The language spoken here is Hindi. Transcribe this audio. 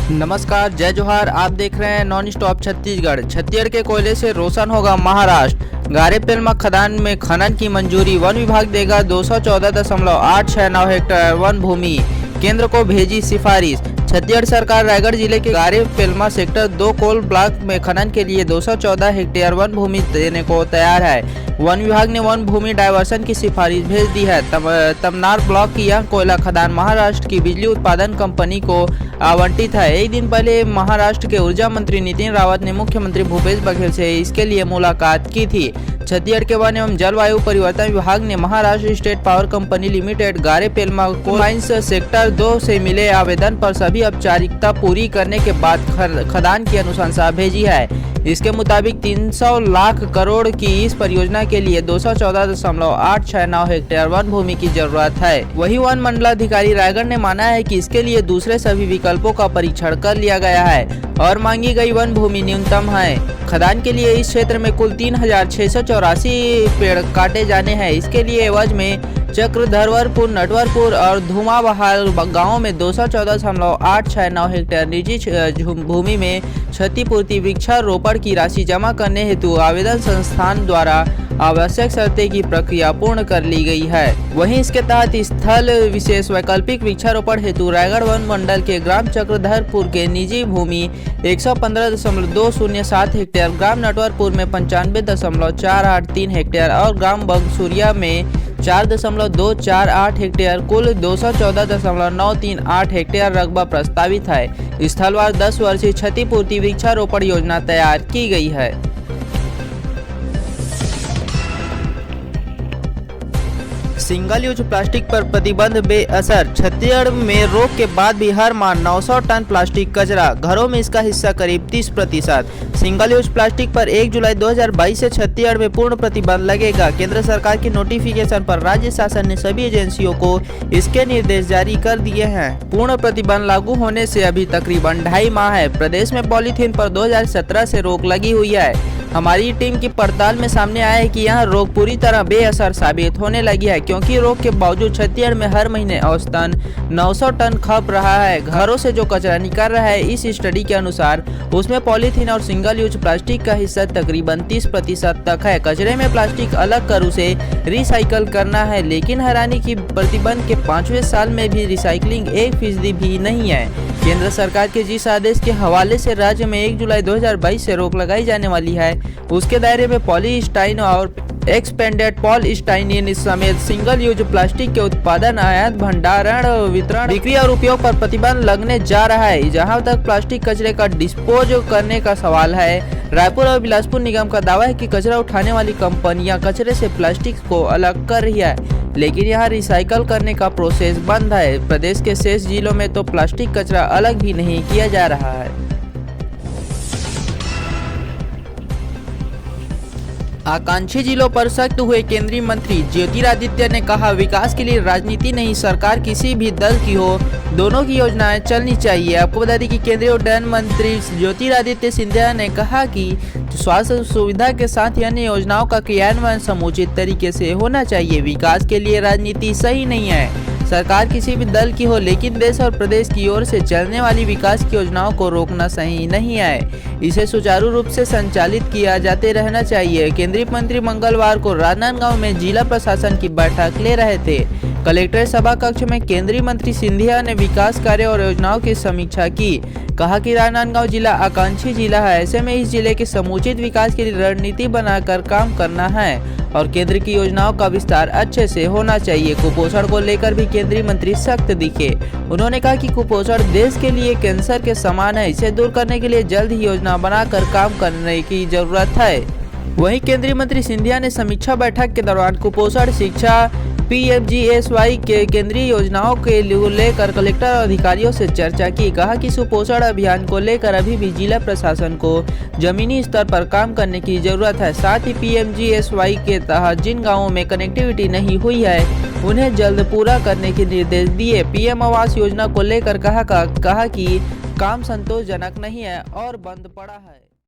नमस्कार, जय जोहार। आप देख रहे हैं नॉन स्टॉप छत्तीसगढ़। छत्तीसगढ़ के कोयले से रोशन होगा महाराष्ट्र। गारेपेलमा खदान में खनन की मंजूरी। वन विभाग देगा 214.869 हेक्टेयर वन भूमि। केंद्र को भेजी सिफारिश। छत्तीसगढ़ सरकार रायगढ़ जिले के गारेपेलमा सेक्टर 2 कोल ब्लॉक में खनन के लिए 214 हेक्टेयर वन भूमि देने को तैयार है। वन विभाग ने वन भूमि डायवर्सन की सिफारिश भेज दी है। तमनार ब्लॉक की यह कोयला खदान महाराष्ट्र की बिजली उत्पादन कंपनी को आवंटित है। एक दिन पहले महाराष्ट्र के ऊर्जा मंत्री नितिन रावत ने मुख्यमंत्री भूपेश बघेल से इसके लिए मुलाकात की थी। छत्तीसगढ़ के वन एवं जलवायु परिवर्तन विभाग ने Maharashtra state power company limited Garepelma coal mines sector 2 से मिले आवेदन पर सभी औपचारिकता पूरी करने के बाद खदान की अनुशंसा भेजी है। इसके मुताबिक 300 लाख करोड़ की इस परियोजना के लिए 214.869 हेक्टेयर वन भूमि की जरूरत है। वही वन मंडलाधिकारी रायगढ़ ने माना है कि इसके लिए दूसरे सभी विकल्पों का परीक्षण कर लिया गया है और मांगी गई वन भूमि न्यूनतम है। खदान के लिए इस क्षेत्र में कुल 3684 पेड़ काटे जाने हैं। इसके लिए एवज में चक्रधरवरपुर, नटवरपुर और धुमाबहार गांवों में 214.869 हेक्टेयर निजी भूमि में क्षतिपूर्ति वृक्षारोपण की राशि जमा करने हेतु आवेदन संस्थान द्वारा आवश्यक शर्तें की प्रक्रिया पूर्ण कर ली गई है। वहीं इसके तहत स्थल विशेष वैकल्पिक वृक्षारोपण हेतु रायगढ़ वन मंडल के ग्राम चक्रधरपुर के निजी भूमि 115.207 हेक्टेयर, ग्राम नटवरपुर में 95.483 हेक्टेयर और ग्राम बगसुरिया में 4.248 हेक्टेयर कुल 214.938 हेक्टेयर रकबा प्रस्तावित है। स्थलवार 10 वर्षीय क्षतिपूर्ति वृक्षारोपण योजना तैयार की गई है। सिंगल यूज प्लास्टिक पर प्रतिबंध बेअसर। छत्तीसगढ़ में रोक के बाद भी हर माह 900 टन प्लास्टिक कचरा। घरों में इसका हिस्सा करीब 30%। सिंगल यूज प्लास्टिक पर 1 जुलाई 2022 से छत्तीसगढ़ में पूर्ण प्रतिबंध लगेगा। केंद्र सरकार के नोटिफिकेशन पर राज्य शासन ने सभी एजेंसियों को इसके निर्देश जारी कर दिए हैं। पूर्ण प्रतिबंध लागू होने से अभी तकरीबन 2.5 माह है। प्रदेश में पॉलीथीन पर 2017 से रोक लगी हुई है। हमारी टीम की पड़ताल में सामने आया है कि यह रोक पूरी तरह बेअसर साबित होने लगी है, क्योंकि रोक के बावजूद छत्तीसगढ़ में हर महीने औसतन 900 टन खप रहा है। घरों से जो कचरा निकल रहा है, इस स्टडी के अनुसार उसमें पॉलीथीन और सिंगल यूज प्लास्टिक का हिस्सा तकरीबन 30% तक है। कचरे में प्लास्टिक अलग कर उसे रिसाइकल करना है, लेकिन हैरानी की प्रतिबंध के 5वें साल में भी रिसाइकलिंग 1% भी नहीं है। केंद्र सरकार के जिस आदेश के हवाले से राज्य में 1 जुलाई 2022 से रोक लगाई जाने वाली है, उसके दायरे में पॉलीस्टाइन और एक्सपेंडेड पॉलीस्टाइनिन समेत सिंगल यूज प्लास्टिक के उत्पादन, आयात, भंडारण, वितरण, बिक्री और उपयोग पर प्रतिबंध लगने जा रहा है। जहां तक प्लास्टिक कचरे का डिस्पोज करने का सवाल है, रायपुर और बिलासपुर निगम का दावा है कि कचरा उठाने वाली कंपनियां कचरे से प्लास्टिक को अलग कर रही है, लेकिन यहाँ रिसाइकल करने का प्रोसेस बंद है। प्रदेश के शेष जिलों में तो प्लास्टिक कचरा अलग भी नहीं किया जा रहा है। आकांक्षी जिलों पर सख्त हुए केंद्रीय मंत्री ज्योतिरादित्य ने कहा, विकास के लिए राजनीति नहीं, सरकार किसी भी दल की हो, दोनों की योजनाएं चलनी चाहिए। आपको बता दें कि केंद्रीय उड्डयन मंत्री ज्योतिरादित्य सिंधिया ने कहा कि स्वास्थ्य सुविधा के साथ अन्य योजनाओं का क्रियान्वयन समुचित तरीके से होना चाहिए। विकास के लिए राजनीति सही नहीं है, सरकार किसी भी दल की हो, लेकिन देश और प्रदेश की ओर से चलने वाली विकास की योजनाओं को रोकना सही नहीं है। इसे सुचारू रूप से संचालित किया जाते रहना चाहिए। केंद्रीय मंत्री मंगलवार को राजनांदगांव में जिला प्रशासन की बैठक ले रहे थे। कलेक्ट्रेट सभा कक्ष में केंद्रीय मंत्री सिंधिया ने विकास कार्य और योजनाओं की समीक्षा की। कहा कि राजनांदगांव जिला आकांक्षी जिला है, ऐसे में इस जिले के समुचित विकास के लिए रणनीति बनाकर काम करना है और केंद्र की योजनाओं का विस्तार अच्छे से होना चाहिए। कुपोषण को लेकर भी केंद्रीय मंत्री सख्त दिखे। उन्होंने कहा कि कुपोषण देश के लिए कैंसर के समान है, इसे दूर करने के लिए जल्द ही योजना बनाकर काम करने की जरूरत है। वहीं केंद्रीय मंत्री सिंधिया ने समीक्षा बैठक के दौरान कुपोषण, शिक्षा, PMGSY के केंद्रीय योजनाओं के लेकर कलेक्टर और अधिकारियों से चर्चा की। कहा कि सुपोषण अभियान को लेकर अभी भी जिला प्रशासन को जमीनी स्तर पर काम करने की जरूरत है। साथ ही PMGSY के तहत जिन गांवों में कनेक्टिविटी नहीं हुई है, उन्हें जल्द पूरा करने के निर्देश दिए। PM आवास योजना को लेकर कहा कि काम संतोषजनक नहीं है और बंद पड़ा है।